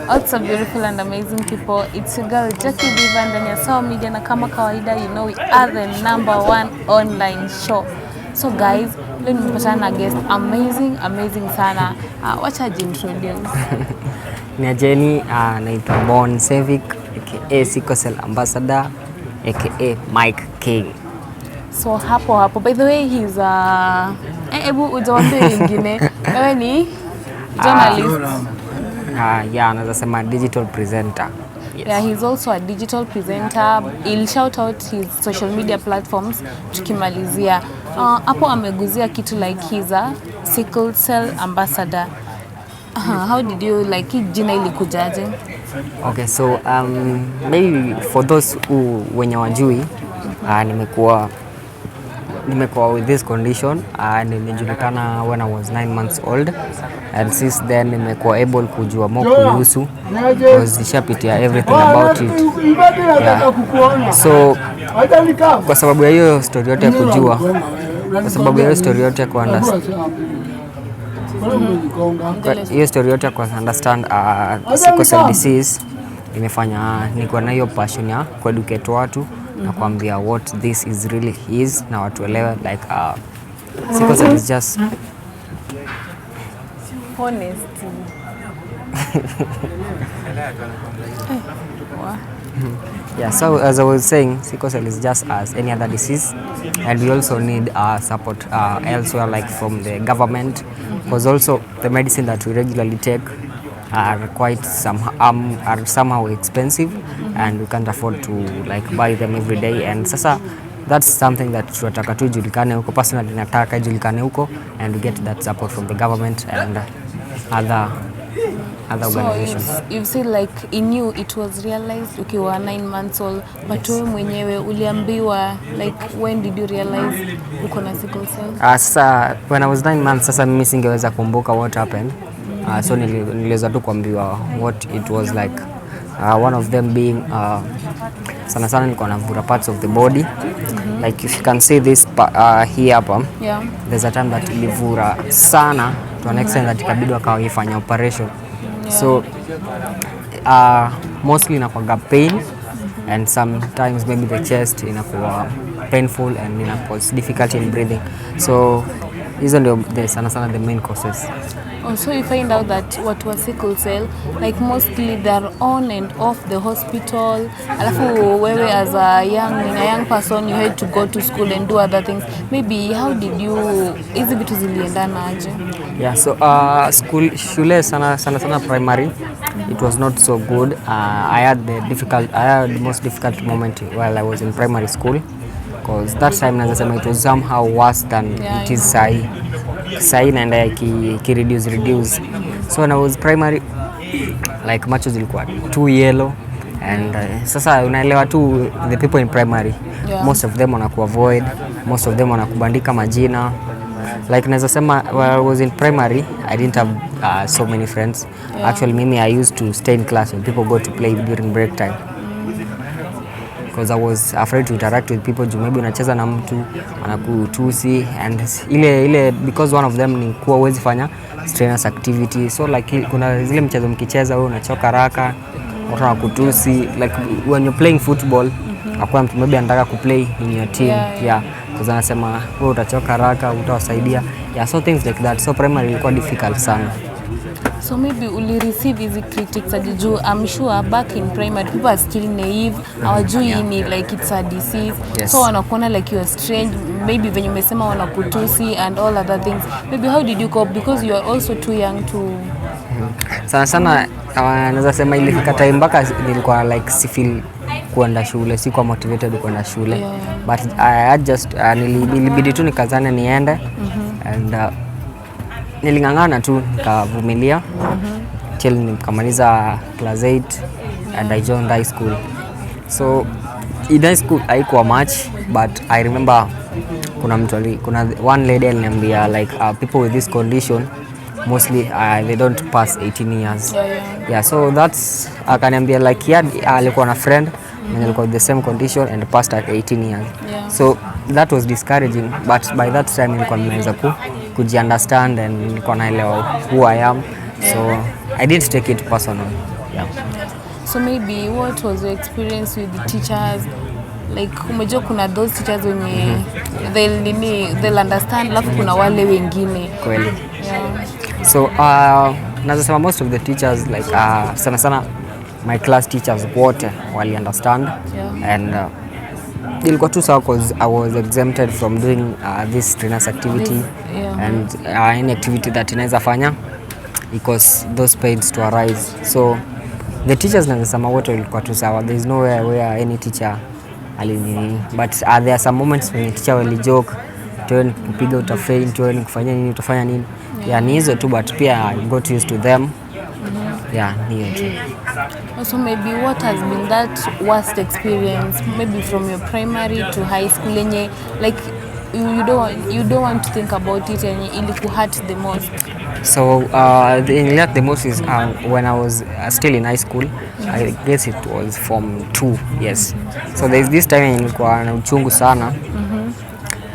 Lots of beautiful and amazing people. It's your girl Jackie Diva ndani ya sawamedia, na kama kawaida you know we are the #1 online show. So guys, leo nimepatana na guest amazing sana. Wacha introduce. Ni Jenny, naitwa Bon Civic aka Sickle Ambassador aka Mike King. So hapo by the way he's ebu ujawaambie wengine wewe ni journalist. Yeah, anaweza sema digital presenter. Yes. Yeah, he's also a digital presenter. He'll shout out his social media platforms tukimalizia. Hapo ameguzia kitu like he's a sickle cell ambassador. How did you like it, jina ilikujaje? Okay, so maybe for those who wenye wajui, nimekuwa with this condition, nimejulikana when I was 9 months old, and since then nimekuwa able kujua more kuhusu because nishapitia everything about it. Yeah. So kwa sababu ya hiyo story yote kujua, kwa sababu ya hiyo story yote ku understand, hiyo story yote ku understand sickle cell disease imefanya niko na hiyo passion ya kueducate watu na kuambia what this is really is, na watu elewe like sickle cell is just honesty. Yeah, so as I was saying, sickle cell is just as any other disease, and we also need support elsewhere, like from the government, because also the medicine that we regularly take are quite somehow expensive, and we can't afford to like buy them every day. And sasa that's something that tunataka tu julikane huko, personally nataka julikane huko, and we get that support from the government and other organizations. So you've said like in you it was realized ukiwa 9 months old, but wewe mwenyewe uliambiwa like when did you realize uko na sickle cell? Sasa when I was 9 months, sasa mimi singeweza kumbuka what happened. So niliweza tu kuambiwa what it was like. One of them being sana sana nilikuwa navura parts of the body. Like if you can see this here hapa. Yeah. There's a time that ilivura sana to an extent that ikabidi wakaifanya operation. Yeah. So mostly inakuwa pain, and sometimes maybe the chest inakuwa painful and inakuwa difficulty in breathing. So hizo ndio sana sana the main causes. Also you find out that what was sickle cell, like mostly they're on and off the hospital. Alafu wewe as a young person you had to go to school and do other things. Maybe how did you, hizi vitu ziliendana aje? Yeah, so shule sana primary, it was not so good. I had the most difficult moment while I was in primary school, because that time nazasema it was somehow worse than it is sai naenda reduce. So when I was primary, like macho zilikuwa too yellow, and sasa unaelewa tu the people in primary, yeah, most of them wanaku avoid, most of them wanakubandika majina. Like naweza sema when I was in primary I didn't have so many friends. Yeah. Actually mimi I used to stay in class when people go to play during break time, because I was afraid to interact with people. Maybe unacheza na mtu anakutusi, and ile because one of them ni kuwa uwezi fanya strenuous activity. So like kuna zile mchezo mkicheza wewe unachoka haraka, watu wanakutusi. Like when you're playing football, hakuna mtu maybe anataka kuplay in your team. Yeah. Because anasema wewe utachoka haraka, utawasaidia. Yeah, so things like that. So primary ilikuwa difficult sana. So maybe uli receive easy critics juu I'm sure back in primary people are still naive, hawajui ni like it's a disease. Yes. So wanakuona like you are strange, maybe when you umesema wanakutusi and all other things. Maybe how did you cope, because you are also too young to sana naweza sema ilifika time mpaka nilikuwa like sifeel kuenda shule, sikuwa motivated kuenda shule. Yeah. But I just nilibidi tu nikazane niende. And nilingangana tu nikavumilia till nikamaliza class 8 and I joined high school. So in high school haikuwa much, but I remember kuna one lady aliniambia like people with this condition mostly they don't pass 18 years. Yeah, so that's akaniambia like alikuwa na friend mwenye alikuwa with the same condition and passed at 18 years. Yeah. So that was discouraging, but by that time nilikuwa nimeweza kuji-understand and nilikuwa naelewa who I am. So I didn't take it personal. Yeah. So maybe what was your experience with the teachers? Like umejua kuna those teachers wenye they'll understand, alafu kuna wale wengine. Kweli. Yeah. So nazasema most of the teachers like sana sana my class teachers wote wali understand. Yeah. And ilikuwa tu sawa cause I was exempted from doing this trainers activity. Yeah. And any activity that inaweza fanya because those pains to arise. So the teachers nazasema wote ilikuwa tu sawa. There is nowhere where any teacher alinini, but there are some moments when teacher will joke, tuwe kupiga utafaint, tuwe kufanya nini utafanya nini. Yeah, ni hizo tu, but pia I got used to them. Yeah, ni hiyo tu. So maybe what has been that worst experience, maybe from your primary to high school, yenye like you don't want to think about it and ili hurt the most? So the most is when I was still in high school. I guess it was Form 2. Yes. So there's this time nilikuwa na uchungu sana.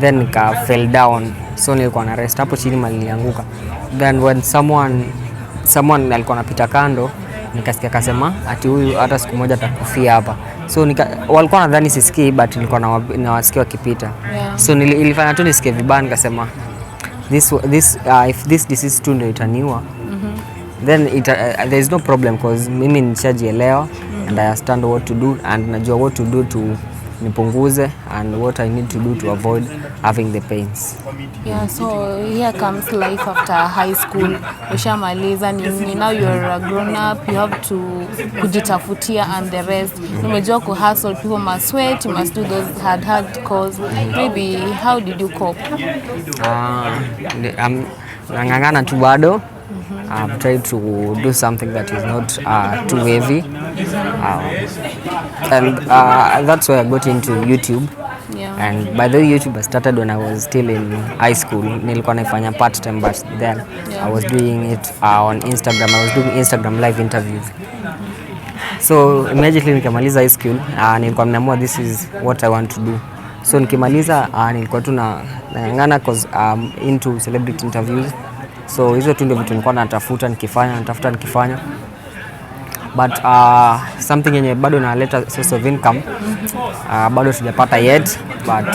Then nika fell down. So nilikuwa na rest hapo chini mali nilianguka. Then when someone alikuwa anapita kando, nikasikia kasema ati huyu hata siku moja atakufia hapa. So walikuwa nadhani sisikii, but nilikuwa nawasikia wakipita. Yeah. So ilifanya tu nisikie vibaya, nikasema if this disease tu ndio itaniua, then there is no problem because mimi nishajielewa and I understand what to do and najua what to do to nipunguze and what I need to do to avoid having the pains. Yeah, so here comes life after high school. Ushamaliza ni now you're a grown up, you have to kujitafutia and the rest. Umejua ku hustle, people must sweat, you must do those hard calls. Maybe how did you cope? Nangangana tu bado. I've tried to do something that is not too heavy. And that's why I got into YouTube. Yeah. And by the way, YouTube I started when I was still in high school. Nilikuwa naifanya part time, but then I was doing it on Instagram. I was doing Instagram live interviews. So immediately nikamaliza high school, nilikuwa nimeamua this is what I want to do. So nikimaliza nilikuwa tu nangangana cause into celebrity interviews. So hizo tu ndio vitu nilikuwa natafuta nikifanya. But something yenye bado naleta source of income bado sijapata yet, but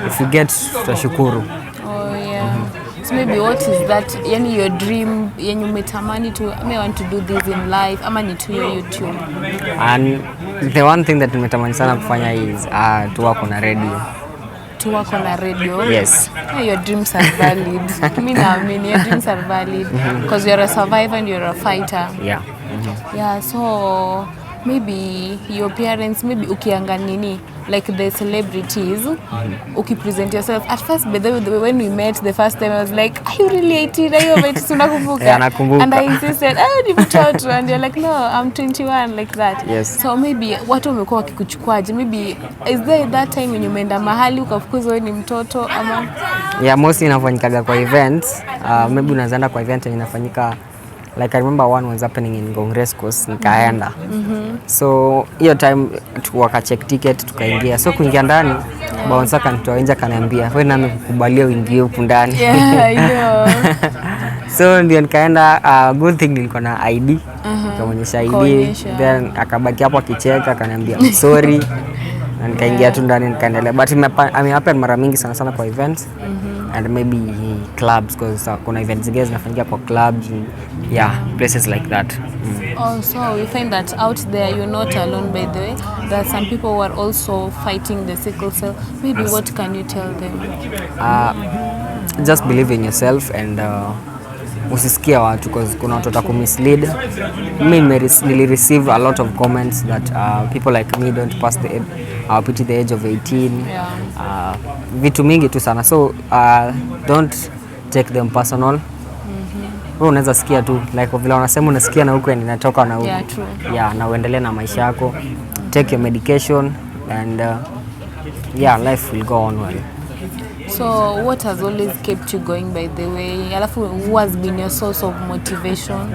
if you get tutashukuru. Oh yeah. So maybe what is that, yani your dream yenye umetamani to I want to do this in life ama ni tu YouTube? And the one thing that nimetamani sana kufanya is to work on a radio. To work on a radio? Yes. Yeah, your dreams are valid. I mean, your dreams are valid because you're a survivor and you're a fighter. Yeah. Yeah, so maybe your parents, maybe ukianga nini, like the celebrities, ukipresent yourself. At first, when we met the first time, I was like, are you really 18? Are you over 18? Unakumbuka? Yeah, nakumbuka. And I insisted, ni mtoto. And you're like, no, I'm 21, like that. Yes. So maybe, watu wamekuwa wakikuchukuaje? Maybe, is there that time when you umeenda mahali, ukafukuzwa wewe ni mtoto, ama? Yeah, mostly inafanyikaga kwa events. Maybe unazaenda kwa event yenye inafanyika. Like I remember one was happening in Congress course, nikaenda. So hiyo time wakacheck ticket tukaingia. So kuingia ndani, bouncer kanitoa nje kaniambia, "Wewe nani kukubalia uingie huku ndani?" Yeah, I know. So ndio nikaenda, good thing nilikuwa na ID. Nikaonyesha ID. Then akabaki hapo akicheka akaniambia, "Sorry." Na nikaingia tu ndani nikaendelea. But happen mara mingi sana kwa events. And maybe clubs because kuna events zingine zinafanyika kwa clubs, yeah, places like that. Also, we find that out there you're not alone, by the way. There are some people who are also fighting the sickle cell. Maybe what can you tell them? Just believe in yourself and usisikia watu because kuna watu watakumislead. Mimi nilireceive a lot of comments that people like me don't pass pity the age of 18. Yeah. Vitu mingi tu sana. So don't take them personal. Wewe unaweza sikia tu like vile wanasema unasikia na huko inatoka na huko. Yeah, true. Yeah, na uendelee na maisha yako. Take your medication and life will go on well. So what has always kept you going, by the way? Alafu, who has been your source of motivation?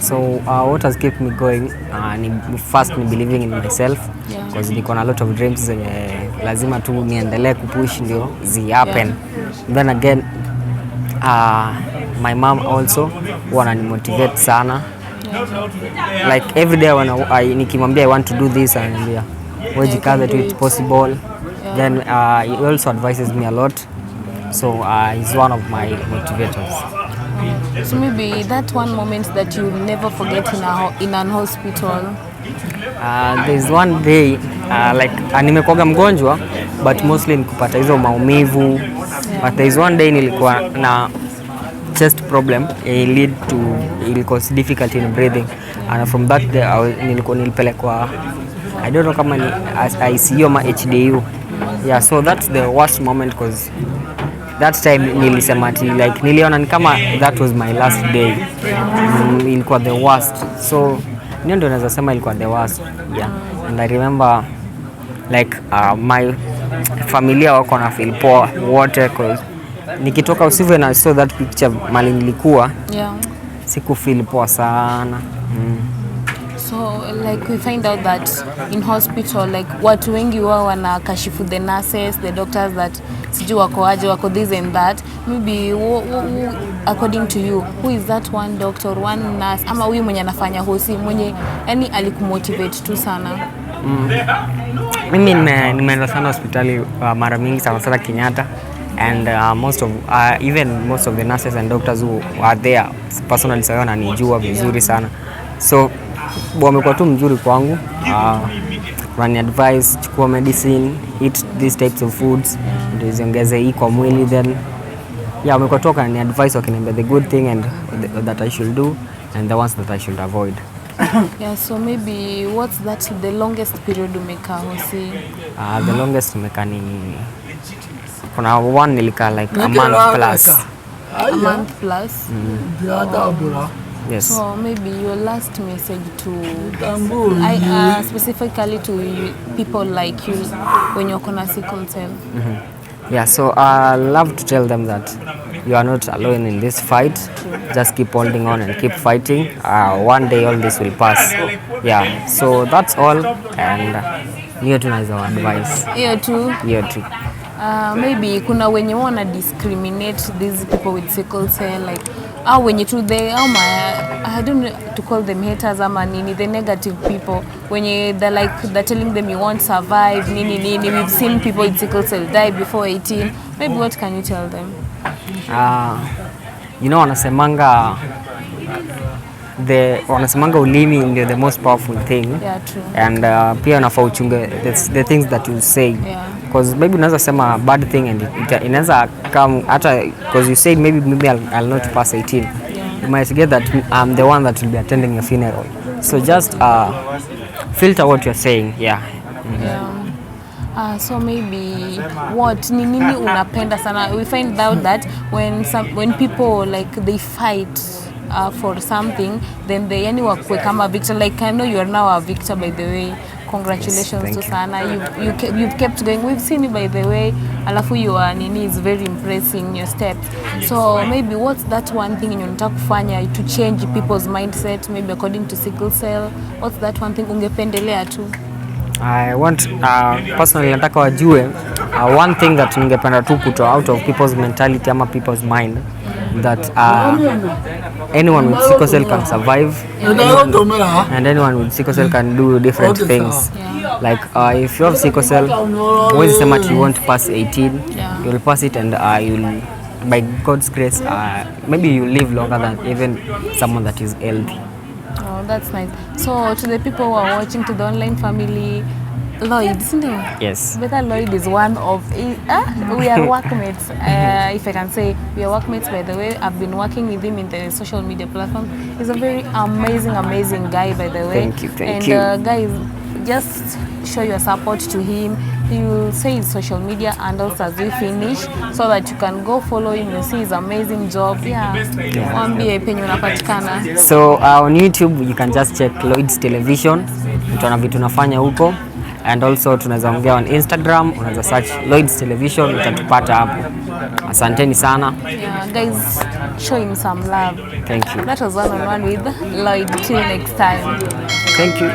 So what has kept me going first ni believing in myself, because niko na a lot of dreams zenye lazima tu niendelee kupush ndio zi happen. Yeah. Then again my mom also wanani motivate sana. Like every day when nikimwambia I want to do this, ananiambia wejikaze tu, it's possible. Then he also advises me a lot, so he's one of my motivators. So maybe that one moment that you'll never forget in an hospital. There's one day like nimekuwaga mgonjwa but mostly nikupata hizo maumivu, but there's one day nilikuwa na chest problem, it cause difficulty in breathing, and from that day nilipelekwa, I don't know kama ni ICU ama HDU. Yeah, so that's the worst moment because that time nilisema ati like niliona ni kama that was my last day. Ilikuwa the worst, so ndio naweza sema ilikuwa the worst. Yeah, and I remember like my familia wako na feel poa wote cause nikitoka usiku na saw that picture mali nilikuwa, siku feel poa sana. So like we find out that in hospital like watu wengi wao wanakashifu the nurses, the doctors that sijui wako aje, wako this and that. Maybe according to you, who is that one doctor, one nurse ama huyu mwenye anafanya hosi mwenye yani alikumotivate tu sana? Mimi nimeenda sana hospitali mara mingi sana Kenyatta, and most of the nurses and doctors who are there personally sawa wananijua vizuri sana, so wamekuwa tu mzuri kwangu. Run advice, chukua medicine, eat these types of foods, ndio ziongeze hii kwa mwili. Then wamekuwa toka ni advice wakiniambia the good thing and that I should do and the ones that I should avoid. So maybe what's the longest period umekaa hosi? The longest umekaa ni kuna one nilikaa like a month plus. A month plus? Yes. So maybe your last message to specifically to people like you when you're on a sickle cell. Yeah, so I love to tell them that you are not alone in this fight. Just keep holding on and keep fighting. One day all this will pass. Yeah, so that's all, and hiyo tu naweza advice. Hiyo tu. Maybe kuna wenye wana discriminate these people with sickle cell, like wenye tu I don't know to call them haters ama nini, the negative people wenye they're telling them you won't survive nini. We've seen people with sickle cell die before 18. Maybe what can you tell them? Wanasemanga ulimi ndio the most powerful thing. Yeah, true. And pia unafaa uchunge the things that you say, because maybe unaweza sema bad thing and inaweza come hata because you say maybe I'll not pass 18. You might get that I'm the one that will be attending your funeral, so just filter what you're saying. So maybe what nini unapenda sana? We find out that when people like they fight for something, then they wakwe kama victor. Like I know you are now a victor, by the way. Congratulations. Yes, to sana. You've kept going. We've seen you, by the way. Alafu your nini is very impressing, your steps. So maybe what's that one thing unataka kufanya to change people's mindset, maybe according to sickle cell? What's that one thing ungependelea tu? I want personally nataka wajue one thing that ningependa tu kutoa out of people's mentality ama people's mind, that anyone with sickle cell can survive, and anyone with sickle cell can do different things. Like if you have sickle cell, huwezi sema you won't pass 18. You'll pass it, and you'll, by God's grace, maybe you live longer than even someone that is healthy. Oh, that's nice. So to the people who are watching, to the online family, Lloyd, isn't it? Yes. Better Lloyd is one of we are workmates. If I can say, we are workmates. By the way, I've been working with him in the social media platform. He's a very amazing guy, by the way. Thank you. Guys, just show your support to him. He will say his social media handles as we finish, so that you can go follow him. You see his amazing job. Wambie penye unapatikana. So on YouTube you can just check Lloyd's Television. Utaona vitu nafanya huko, and also tunaweza ongea on Instagram, unaweza search Lloyd's Television, utatupata hapo. Asanteni sana. Guys, show him some love. Thank you. That was one-on-one with Lloyd. Till next time. Thank you.